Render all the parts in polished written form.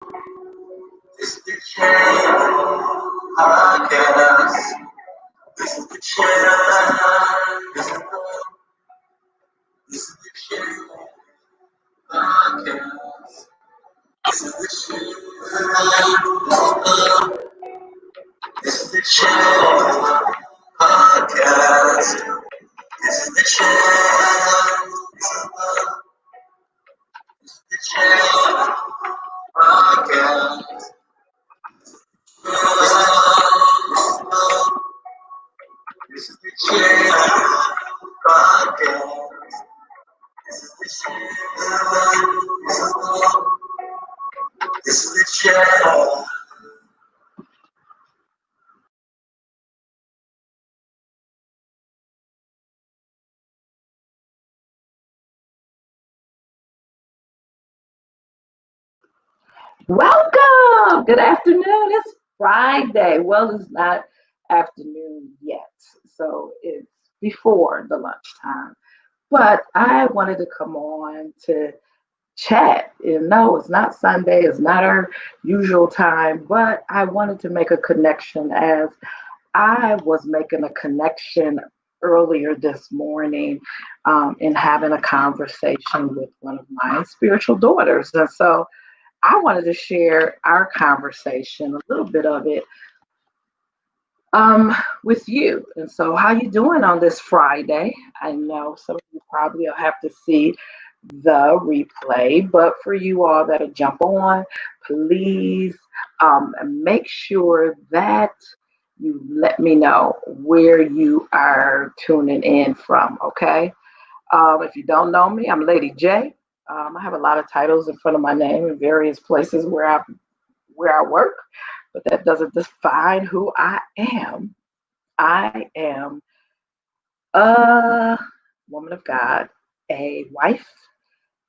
This is the channel podcast. This is the channel. This is the channel podcast. This is the channel. This is the channel podcast. This is the channel. This is the channel podcast. This is the channel podcast. This is the channel. This is the channel. Welcome. Good afternoon. It's Friday. Well, it's not afternoon yet, so it's before the lunchtime. But I wanted to come on to chat. No, it's not Sunday. It's not our usual time, but I wanted to make a connection as I was making a connection earlier this morning in having a conversation with one of my spiritual daughters. And so I wanted to share our conversation, a little bit of it, with you. And so, how you doing on this Friday? I know some of you probably will have to see the replay, but for you all that are jump on, please make sure that you let me know where you are tuning in from. Okay. If you don't know me, I'm Lady J. I have a lot of titles in front of my name in various places where I work, but that doesn't define who I am. I am a woman of God, a wife,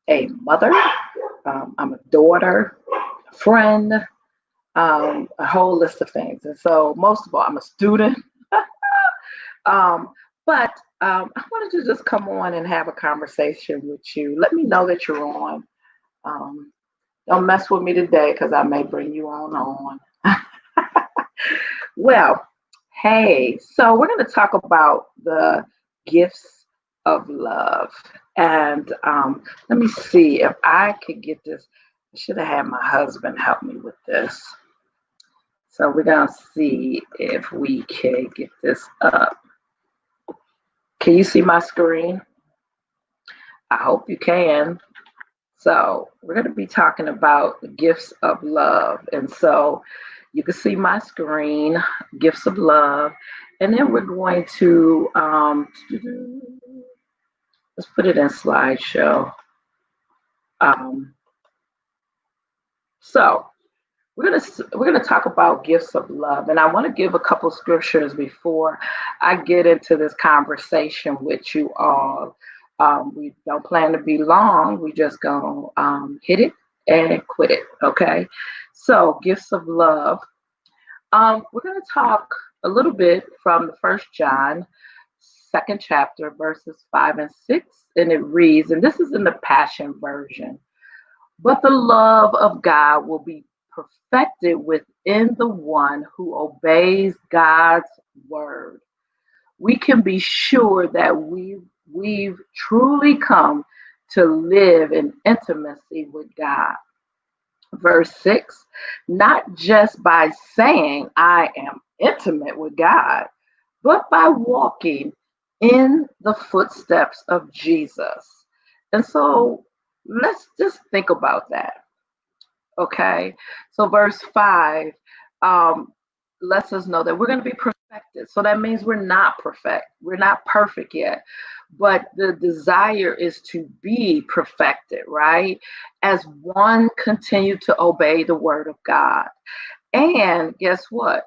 a mother. I'm a daughter, a friend, a whole list of things. And so, most of all, I'm a student. um, but I wanted to just come on and have a conversation with you. Let me know that you're on. Um, don't mess with me today because I may bring you on. Well, hey, so we're going to talk about the gifts of love. And let me see if I could get this. I should have had my husband help me with this. So we're going to see if we can get this up. Can you see my screen? I hope you can. So we're going to be talking about the gifts of love. And so you can see my screen, gifts of love. And then we're going to, let's put it in slideshow. So we're gonna talk about gifts of love, and I want to give a couple scriptures before I get into this conversation with you all. We don't plan to be long. We just gonna hit it and quit it. Okay. So gifts of love. We're gonna talk a little bit from the First John, second chapter, verses 5 and 6, and it reads, and this is in the Passion version. But the love of God will be perfected within the one who obeys God's word. We can be sure that we've truly come to live in intimacy with God. Verse 6, not just by saying I am intimate with God, but by walking in the footsteps of Jesus. And so let's just think about that. Okay. So verse 5 um, lets us know that we're going to be perfected. So that means we're not perfect. We're not perfect yet. But the desire is to be perfected, right? As one continue to obey the word of God. And guess what?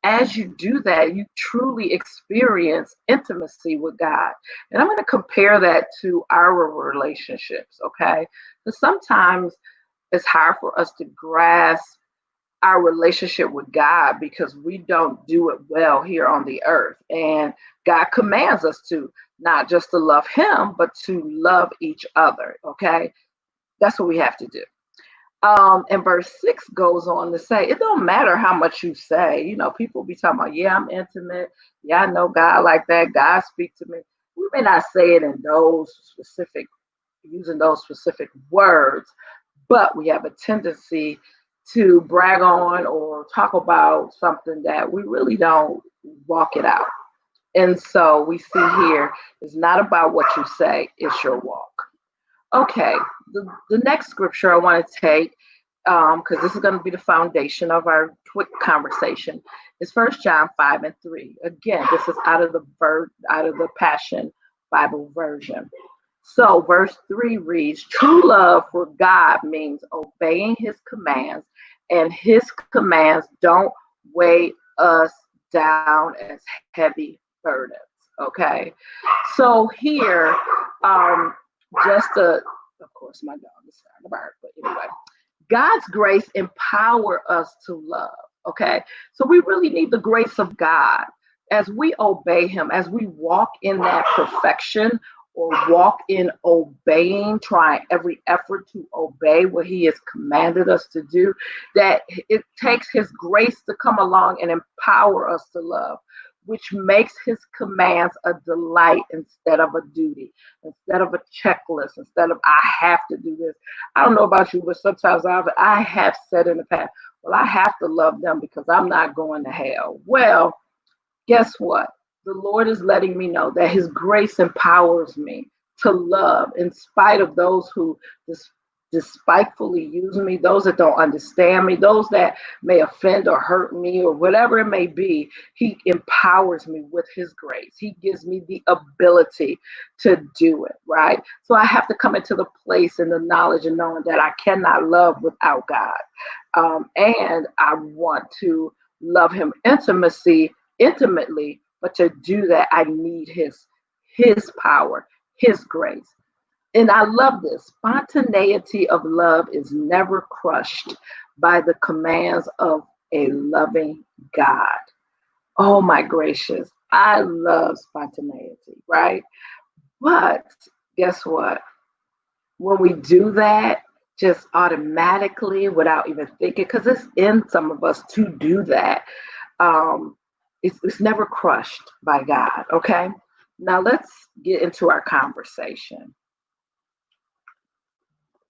As you do that, you truly experience intimacy with God. And I'm going to compare that to our relationships, okay? Because sometimes it's hard for us to grasp our relationship with God because we don't do it well here on the earth. And God commands us to not just to love Him, but to love each other, okay? That's what we have to do. And verse 6 goes on to say, it don't matter how much you say. People be talking about, yeah, I'm intimate. Yeah, I know God like that. God speak to me. We may not say it in using those specific words, but we have a tendency to brag on or talk about something that we really don't walk it out. And so we see here, it's not about what you say, it's your walk. Okay, the next scripture I want to take, because this is going to be the foundation of our quick conversation, is First John 5:3. Again, this is out of the Passion Bible version. So verse 3 reads, true love for God means obeying his commands, and his commands don't weigh us down as heavy burdens. Okay. So here, um, of course, my dog is starting to bark, but anyway, God's grace empower us to love. Okay. So we really need the grace of God as we obey him, as we walk in that perfection or walk in obeying, trying every effort to obey what he has commanded us to do, that it takes his grace to come along and empower us to love, which makes his commands a delight instead of a duty, instead of a checklist, instead of I have to do this. I don't know about you, but sometimes I have said in the past, well, I have to love them because I'm not going to hell. Well, guess what? The Lord is letting me know that his grace empowers me to love in spite of those who despitefully use me, those that don't understand me, those that may offend or hurt me or whatever it may be. He empowers me with his grace. He gives me the ability to do it, right? So I have to come into the place and the knowledge and knowing that I cannot love without God. And I want to love him intimately, but to do that, I need his power, his grace. And I love this. Spontaneity of love is never crushed by the commands of a loving God. Oh my gracious. I love spontaneity, right? But guess what? When we do that, just automatically without even thinking, because it's in some of us to do that, um, it's never crushed by God, okay? Now let's get into our conversation.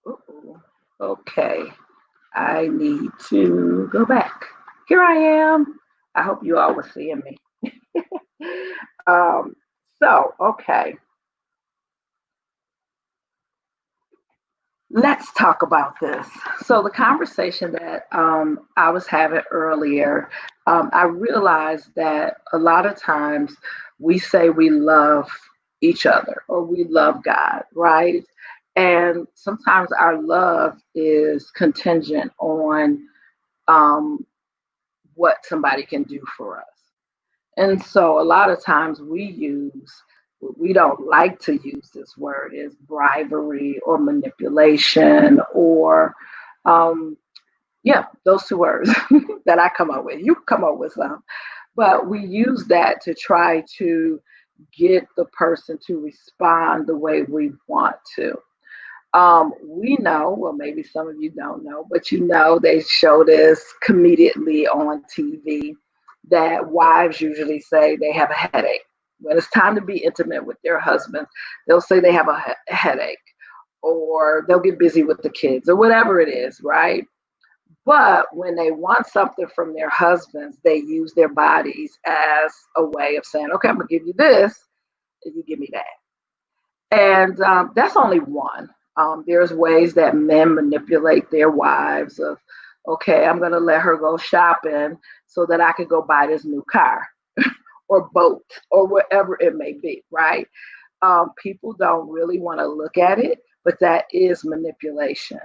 Uh-oh. Okay, I need to go back. Here I am. I hope you all were seeing me. um, okay, let's talk about this. So, the conversation that I was having earlier, I realized that a lot of times we say we love each other or we love God, right? And sometimes our love is contingent on um, what somebody can do for us. And so a lot of times we don't like to use this word is bribery or manipulation or um, yeah, those two words that I come up with. You come up with some, but we use that to try to get the person to respond the way we want to. We know, well, maybe some of you don't know, but they show this comedically on TV that wives usually say they have a headache. When it's time to be intimate with their husbands, they'll say they have a headache or they'll get busy with the kids or whatever it is, right? But when they want something from their husbands, they use their bodies as a way of saying, okay, I'm going to give you this and you give me that. And that's only one. There's ways that men manipulate their wives of, okay, I'm going to let her go shopping so that I can go buy this new car or boat or whatever it may be, right? People don't really want to look at it, but that is manipulation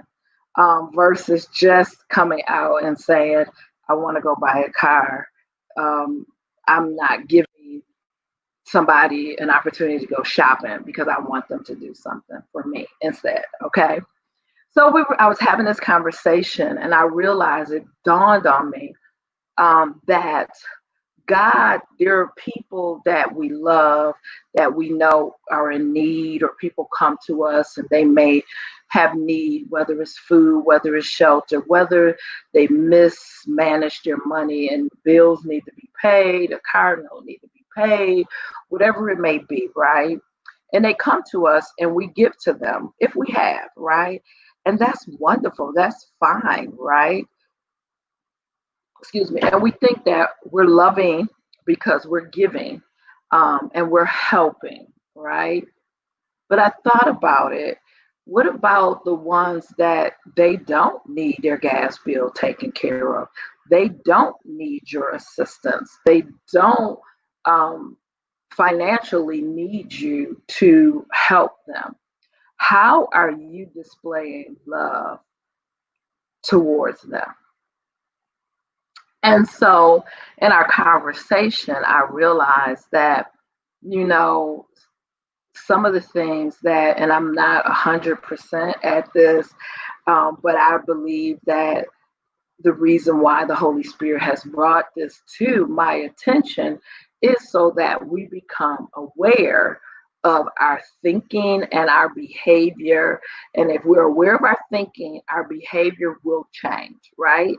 versus just coming out and saying, I want to go buy a car. I'm not giving somebody an opportunity to go shopping because I want them to do something for me instead. Okay. So I was having this conversation and I realized it dawned on me that God, there are people that we love that we know are in need, or people come to us and they may have need, whether it's food, whether it's shelter, whether they mismanage their money and bills need to be paid, a car note need to be paid, whatever it may be, right? And they come to us and we give to them if we have, right? And that's wonderful. That's fine, right? Excuse me. And we think that we're loving because we're giving, and we're helping, right? But I thought about it. What about the ones that they don't need their gas bill taken care of? They don't need your assistance. They don't um, financially need you to help them. How are you displaying love towards them? And so in our conversation, I realized that, you know, some of the things that, and I'm not 100% at this, but I believe that the reason why the Holy Spirit has brought this to my attention is so that we become aware of our thinking and our behavior. And if we're aware of our thinking, our behavior will change, right?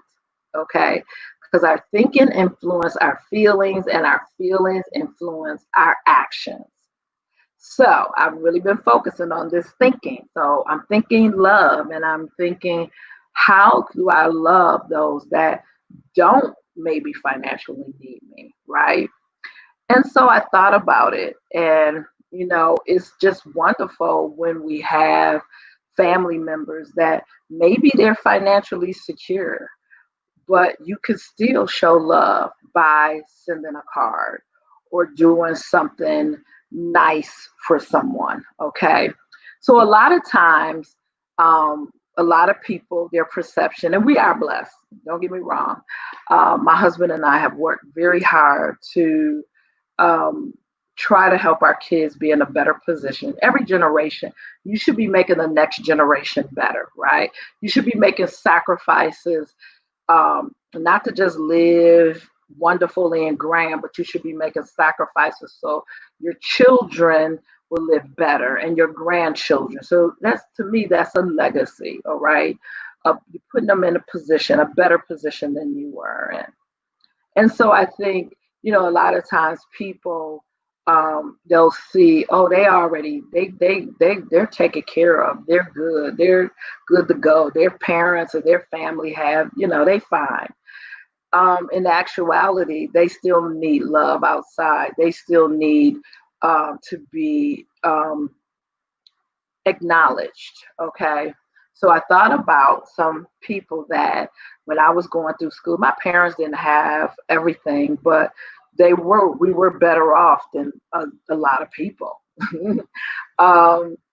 Okay. Because our thinking influence our feelings and our feelings influence our actions. So I've really been focusing on this thinking. So I'm thinking love, and I'm thinking, how do I love those that don't maybe financially need me, right? And so I thought about it, and it's just wonderful when we have family members that maybe they're financially secure, but you can still show love by sending a card or doing something nice for someone. Okay. So a lot of times, a lot of people, their perception, and we are blessed, don't get me wrong. My husband and I have worked very hard to um, try to help our kids be in a better position. Every generation, you should be making the next generation better, right? You should be making sacrifices, not to just live wonderfully and grand, but you should be making sacrifices so your children will live better and your grandchildren. So that's, to me, that's a legacy, all right? You're putting them in a position, a better position than you were in. And so I think, a lot of times people, they'll see, oh, they're taken care of, they're good to go. Their parents or their family have, they fine. In actuality, they still need love outside. They still need to be acknowledged. Okay. So I thought about some people that when I was going through school, my parents didn't have everything, but we were better off than a lot of people. And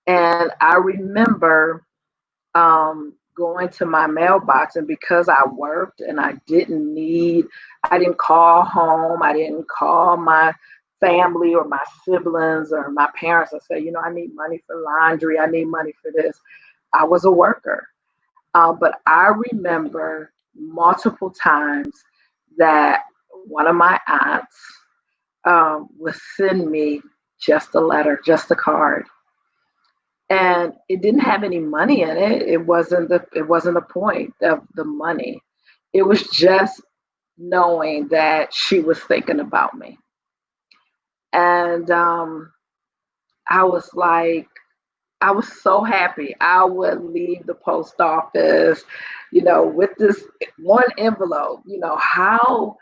I remember going to my mailbox, and because I worked and I didn't call home, I didn't call my family or my siblings or my parents and say, I need money for laundry, I need money for this. I was a worker. But I remember multiple times that one of my aunts would send me just a letter, just a card, and it didn't have any money in it. It wasn't the point of the money. It was just knowing that she was thinking about me. And I was like, I was so happy. I would leave the post office, with this one envelope. How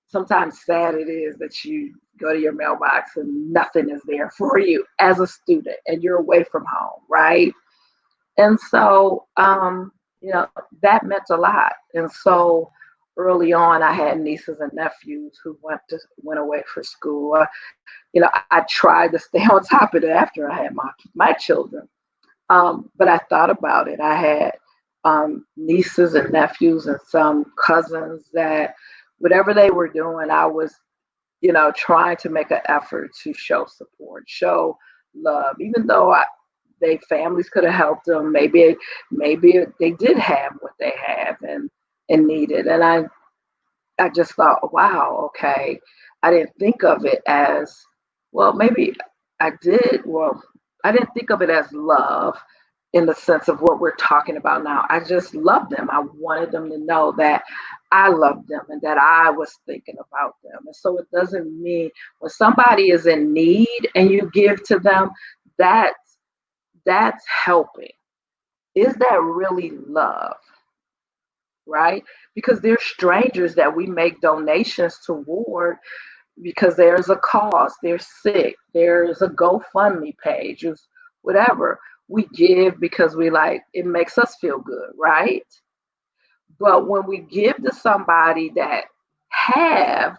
sometimes sad it is that you go to your mailbox and nothing is there for you as a student and you're away from home, right? And so, that meant a lot. And so early on, I had nieces and nephews who went away for school. I tried to stay on top of it after I had my children. But I thought about it. I had nieces and nephews and some cousins that whatever they were doing, I was, trying to make an effort to show support, show love, even though they families could have helped them. Maybe they did have what they have and needed. And I I just thought, wow, okay. I didn't think of it as, well, maybe I did. Well, I didn't think of it as love in the sense of what we're talking about now. I just loved them. I wanted them to know that I loved them and that I was thinking about them. And so it doesn't mean when somebody is in need and you give to them, that's helping. Is that really love? Right? Because they're strangers that we make donations toward because there's a cause, they're sick, there's a GoFundMe page, it's whatever. We give because we like it makes us feel good, right? But when we give to somebody that have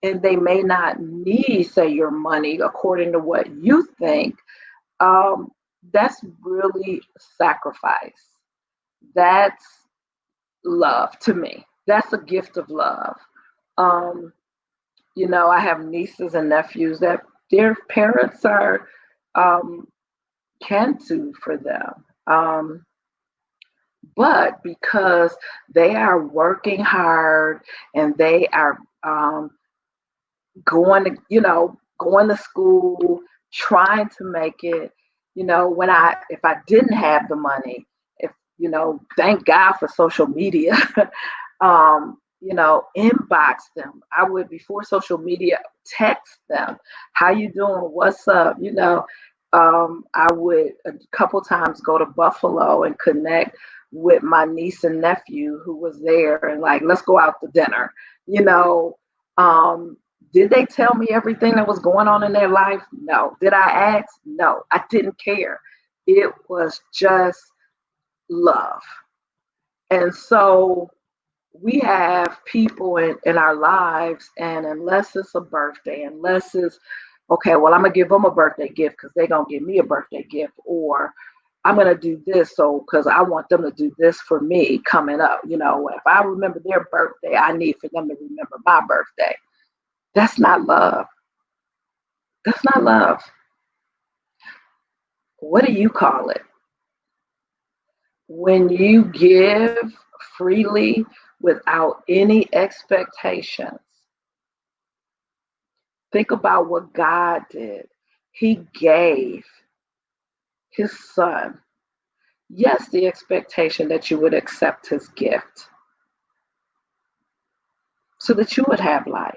and they may not need, say, your money according to what you think, um, that's really sacrifice. That's love to me. That's a gift of love. Um, I have nieces and nephews that their parents are um, Cantu for them. But because they are working hard and they are going to school, trying to make it, when if I didn't have the money, if, thank God for social media, inbox them. I would, before social media, text them, how you doing? What's up? I would a couple times go to Buffalo and connect with my niece and nephew who was there and like, let's go out to dinner. You know, um, did they tell me everything that was going on in their life? No. Did I ask? No. I didn't care. It was just love. And so we have people in our lives, and unless it's a birthday, unless it's okay, well, I'm gonna give them a birthday gift because they're gonna give me a birthday gift, or I'm gonna do this so because I want them to do this for me coming up. If I remember their birthday, I need for them to remember my birthday. That's not love. That's not love. What do you call it? When you give freely without any expectations. Think about what God did. He gave his son. Yes, the expectation that you would accept his gift so that you would have life.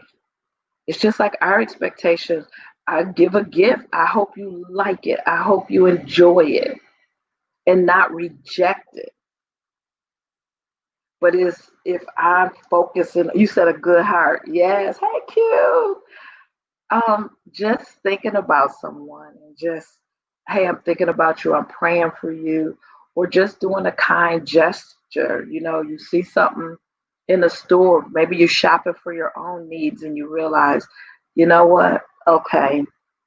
It's just like our expectations. I give a gift. I hope you like it. I hope you enjoy it and not reject it. But if I'm focusing, you said a good heart. Yes. Hey, Q. Just thinking about someone and just, hey, I'm thinking about you, I'm praying for you, or just doing a kind gesture. You see something in the store, maybe you're shopping for your own needs and you realize, you know what? Okay,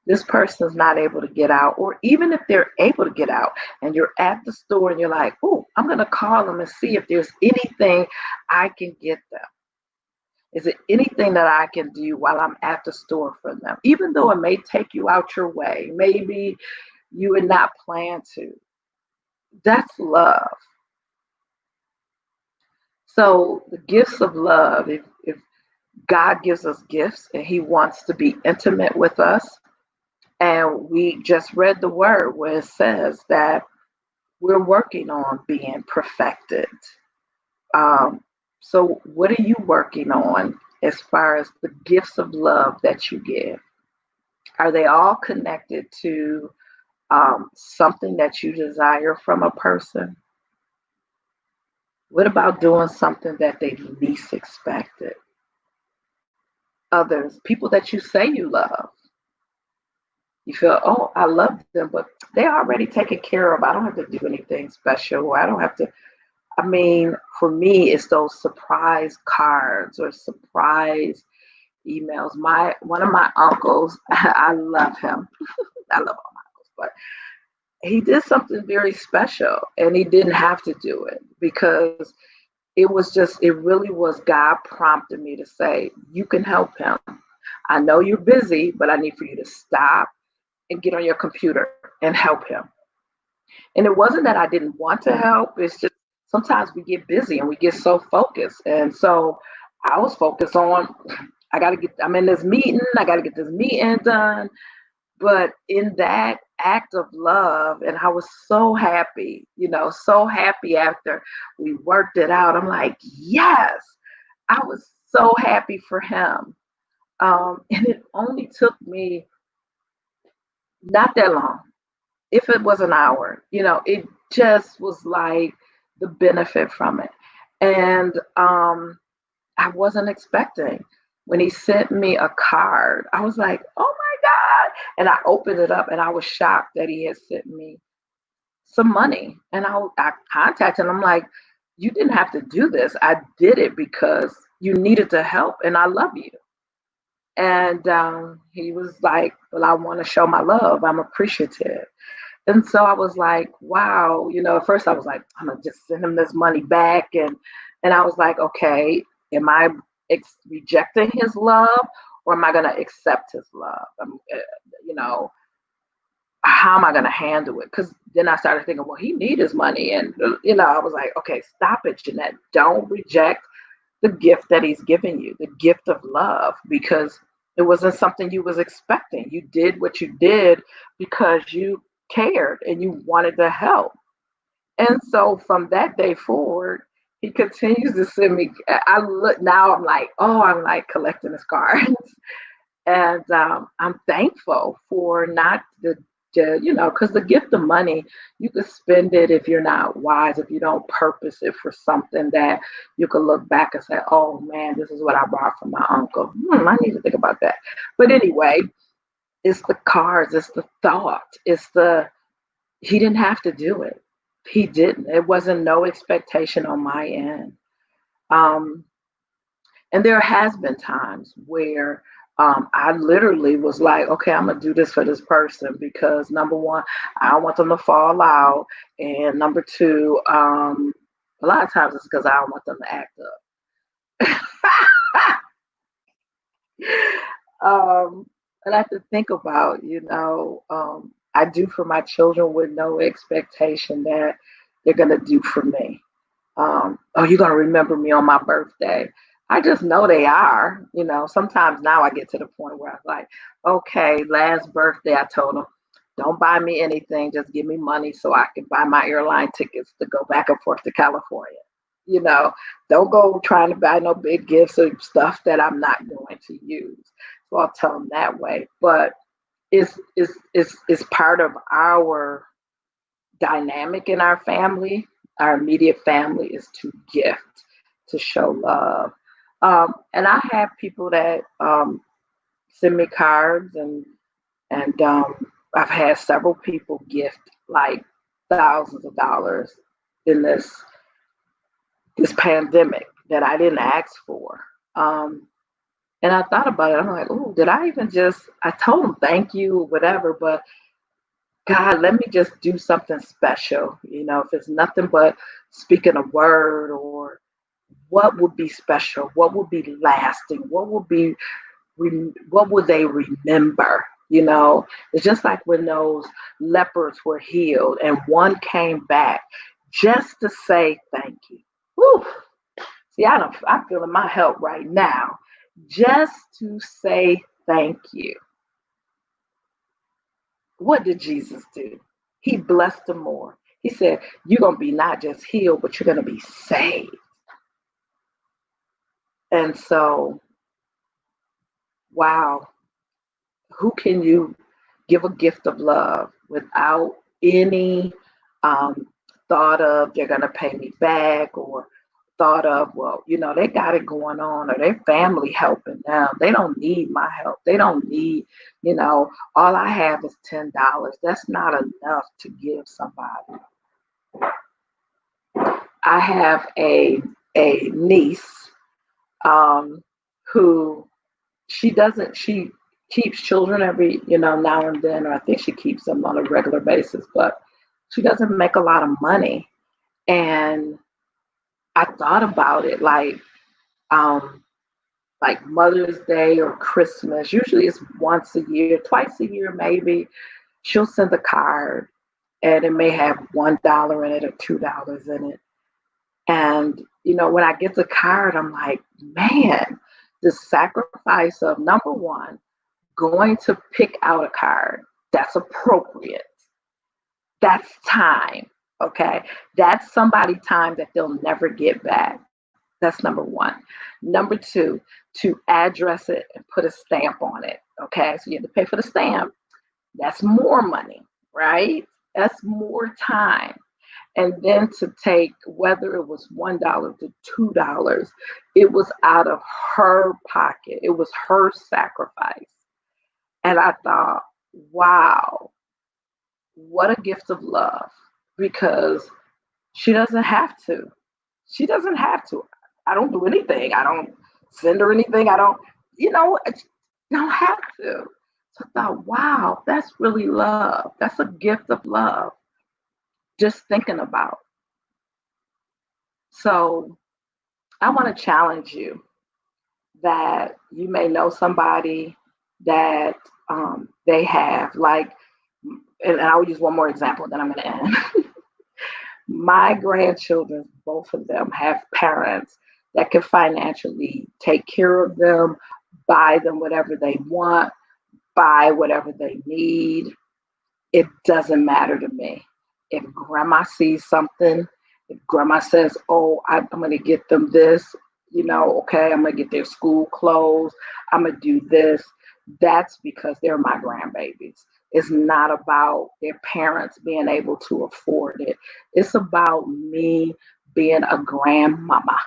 this person's not able to get out, or even if they're able to get out and you're at the store and you're like, oh, I'm gonna call them and see if there's anything I can get them. Is it anything that I can do while I'm at the store for them? Even though it may take you out your way, maybe you would not plan to. That's love. So the gifts of love, if God gives us gifts and he wants to be intimate with us, and we just read the word where it says that we're working on being perfected. Um, so what are you working on as far as the gifts of love that you give? Are they all connected to something that you desire from a person? What about doing something that they least expected? Others, people that you say you love, you feel, oh, I love them, but they're already taken care of. I don't have to do anything special. I don't have to. I mean, for me, it's those surprise cards or surprise emails. One of my uncles, I love him. I love all my uncles, but he did something very special and he didn't have to do it because it really was God prompting me to say, you can help him. I know you're busy, but I need for you to stop and get on your computer and help him. And it wasn't that I didn't want to help. It's just sometimes we get busy and we get so focused. And so I was focused on, I'm in this meeting, I got to get this meeting done. But in that act of love, and I was so happy, so happy after we worked it out. I'm like, yes, I was so happy for him. And it only took me not that long. If it was an hour, it just was like the benefit from it. And I wasn't expecting. When he sent me a card, I was like, oh my God. And I opened it up and I was shocked that he had sent me some money. And I contacted him. I'm like, you didn't have to do this. I did it because you needed to help and I love you. And he was like, well, I want to show my love. I'm appreciative. And so I was like, wow, at first I was like, I'm gonna just send him this money back. And I was like, okay, am I rejecting his love or am I gonna accept his love? You know, how am I gonna handle it? Because then I started thinking, well, he needs his money. And I was like, okay, stop it, Jeanette. Don't reject the gift that he's giving you, the gift of love, because it wasn't something you was expecting. You did what you did because you cared and you wanted to help. And so from that day forward, he continues to send me. I look now. I'm like, oh, I'm like collecting his cards, and I'm thankful for not because the gift of money, you could spend it if you're not wise, if you don't purpose it for something that you could look back and say, oh man, this is what I bought from my uncle. I need to think about that. But anyway, it's the cards, it's the thought, he didn't have to do it. He didn't. It wasn't no expectation on my end. Um, and there has been times where I literally was like, okay, I'm gonna do this for this person because number one, I don't want them to fall out, and number two, a lot of times it's because I don't want them to act up. And I have to think about, I do for my children with no expectation that they're gonna do for me. Oh, you're gonna remember me on my birthday. I just know they are. Sometimes now I get to the point where I'm like, okay, last birthday I told them, don't buy me anything, just give me money so I can buy my airline tickets to go back and forth to California. You know, don't go trying to buy no big gifts or stuff that I'm not going to use. So I'll tell them that way. But it's part of our dynamic in our family, our immediate family, is to gift, to show love. And I have people that send me cards, and I've had several people gift like thousands of dollars in this pandemic that I didn't ask for. And I thought about it. I'm like, oh, did I even I told them thank you or whatever, but God, let me just do something special. If it's nothing but speaking a word, or what would be special? What would be lasting? What would they remember? It's just like when those lepers were healed and one came back just to say thank you. Whew. See, I'm feeling my help right now. Just to say thank you. What did Jesus do? He blessed them more. He said, you're going to be not just healed, but you're going to be saved. And so, wow, who can you give a gift of love without any thought of they're going to pay me back, or thought of, well, they got it going on, or their family helping them. They don't need my help. They don't need, all I have is $10. That's not enough to give somebody. I have a niece who she keeps children every, now and then, or I think she keeps them on a regular basis, but she doesn't make a lot of money. And I thought about it like Mother's Day or Christmas. Usually it's once a year, twice a year maybe. She'll send a card and it may have $1 in it or $2 in it. And When I get the card, I'm like, man, the sacrifice of number one, going to pick out a card that's appropriate. That's time. Okay. That's somebody time that they'll never get back. That's number one. Number two, to address it and put a stamp on it. Okay. So you have to pay for the stamp. That's more money, right? That's more time. And then to take whether it was $1 to $2, it was out of her pocket. It was her sacrifice. And I thought, wow, what a gift of love, because she doesn't have to. She doesn't have to. I don't do anything. I don't send her anything. I don't, I don't have to. So I thought, wow, that's really love. That's a gift of love. Just thinking about. So I want to challenge you that you may know somebody that they have, like, and I'll use one more example, then I'm going to end. My grandchildren, both of them, have parents that can financially take care of them, buy them whatever they want, buy whatever they need. It doesn't matter to me. If grandma sees something, if grandma says, oh, I'm going to get them this, okay, I'm going to get their school clothes, I'm going to do this, that's because they're my grandbabies. It's not about their parents being able to afford it. It's about me being a grandmama.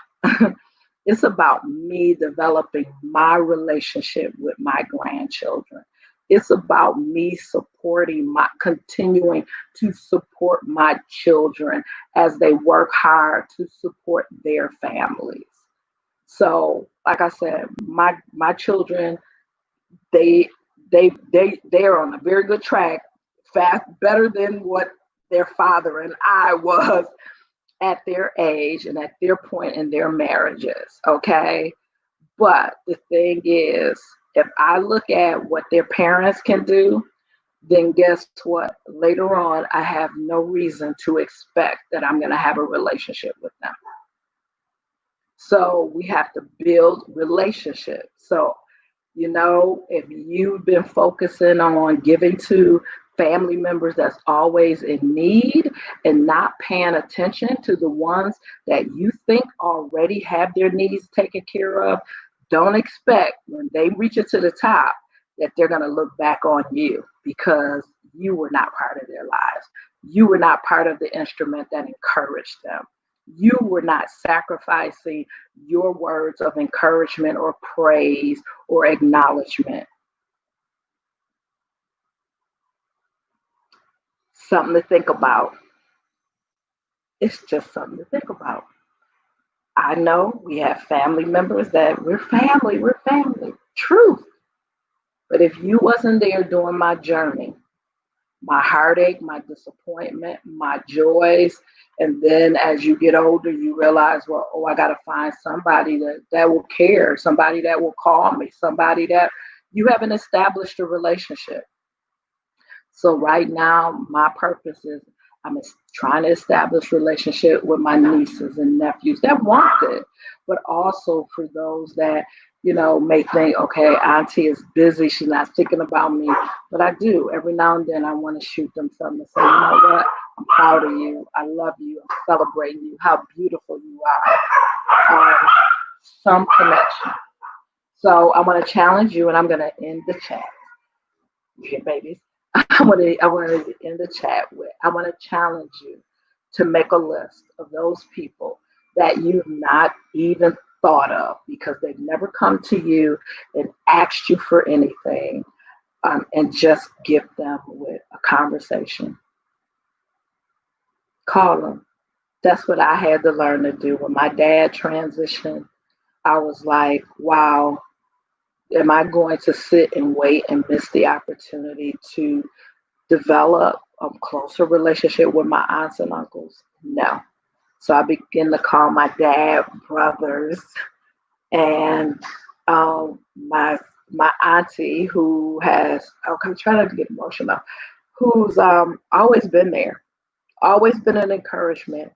It's about me developing my relationship with my grandchildren. It's about me continuing to support my children as they work hard to support their families. So, like I said, my children, they they are on a very good track, fast, better than what their father and I was at their age and at their point in their marriages. Okay. But the thing is, if I look at what their parents can do, then guess what? Later on, I have no reason to expect that I'm going to have a relationship with them. So we have to build relationships. So, if you've been focusing on giving to family members that's always in need and not paying attention to the ones that you think already have their needs taken care of, don't expect when they reach it to the top that they're going to look back on you, because you were not part of their lives. You were not part of the instrument that encouraged them. You were not sacrificing your words of encouragement or praise or acknowledgement. Something to think about. It's just something to think about. I know we have family members that we're family. Truth. But if you wasn't there during my journey, my heartache, my disappointment, my joys. And then as you get older, you realize, well, oh, I got to find somebody that will care, somebody that will call me, somebody that you haven't established a relationship. So right now, my purpose is trying to establish relationship with my nieces and nephews that want it, but also for those that may think, okay, Auntie is busy, she's not thinking about me, but I do. Every now and then, I want to shoot them something and say, you know what? I'm proud of you. I love you. I'm celebrating you. How beautiful you are. Some connection. So I want to challenge you, and I'm going to end the chat. Yeah, babies. I want to end the chat with, I want to challenge you to make a list of those people that you've not even thought of because they've never come to you and asked you for anything, and just give them with a conversation. Call them. That's what I had to learn to do. When my dad transitioned, I was like, wow, am I going to sit and wait and miss the opportunity to develop a closer relationship with my aunts and uncles? No. So I began to call my dad brothers, and my auntie who has, I'm trying not to get emotional, who's always been there, always been an encouragement.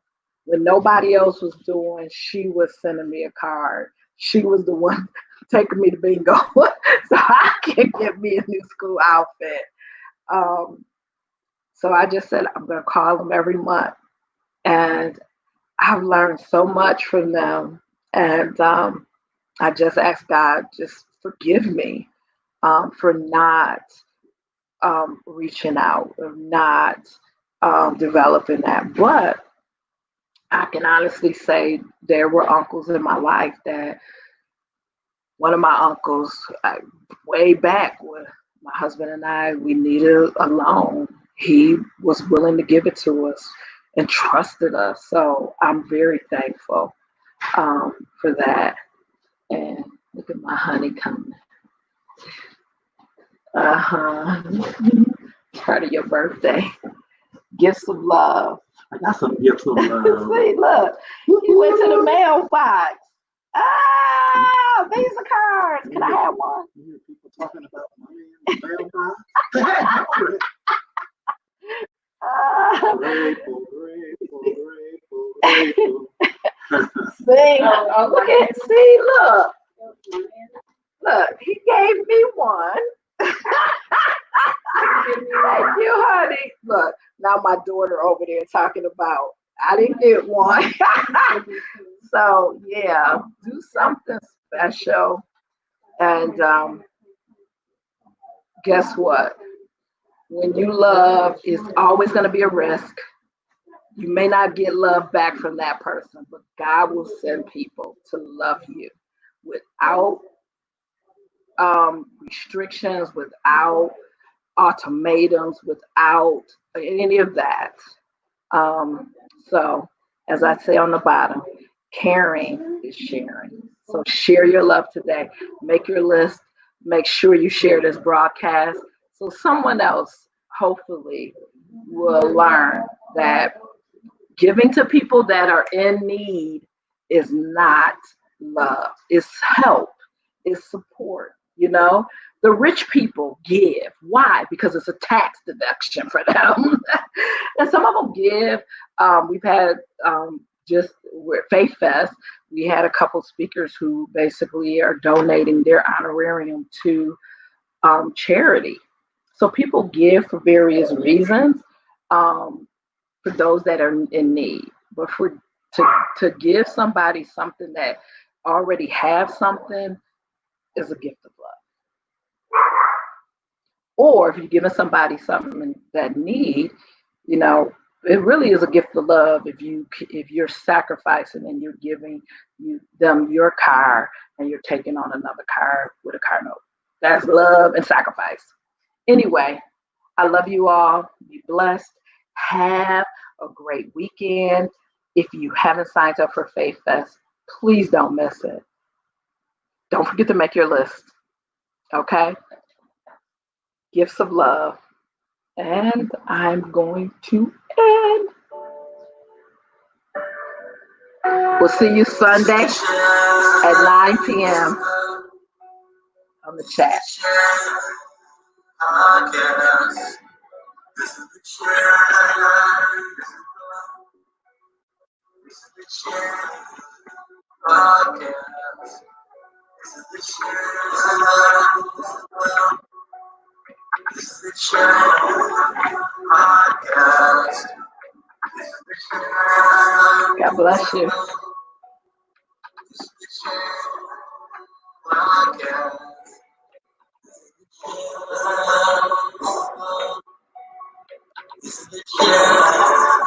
When nobody else was doing, she was sending me a card. She was the one taking me to bingo so I can get me a new school outfit. Um, so I just said I'm going to call them every month, and I've learned so much from them. And I just asked God, just forgive me for not reaching out, or not developing that. But I can honestly say there were uncles in my life that one of my uncles, way back when my husband and I, we needed a loan. He was willing to give it to us and trusted us. So I'm very thankful for that. And look at my honey coming. Part of your birthday. Gifts of love. I got some gifts of love. See, look, you went to the mailbox. Ah, Visa cards. Can I have one? You hear people talking about money in the mailbox? Grateful. See, look at, see, look, he gave me one. Thank you, honey. Look, now my daughter over there talking about, I didn't get one. So yeah, do something special. And guess what? When you love, it's always going to be a risk. You may not get love back from that person, but God will send people to love you without restrictions, without ultimatums, without any of that. So, as I say on the bottom, caring is sharing. So share your love today. Make your list. Make sure you share this broadcast so someone else hopefully will learn that giving to people that are in need is not love. It's help. It's support. You know, the rich people give. Why? Because it's a tax deduction for them. And some of them give. We've had just with Faith Fest, we had a couple speakers who basically are donating their honorarium to charity. So people give for various reasons for those that are in need. But to give somebody something that already have something is a gift of love. Or if you're giving somebody something that need, you know, it really is a gift of love if you're sacrificing and you're giving them your car and you're taking on another car with a car note. That's love and sacrifice. Anyway, I love you all. Be blessed. Have a great weekend. If you haven't signed up for Faith Fest, please don't miss it. Don't forget to make your list. Okay? Gifts of love. And I'm going to end. We'll see you Sunday at 9 p.m. on the chat. This is the chat. This is the chat. This is the chat. This is the chat. Podcast. God bless you.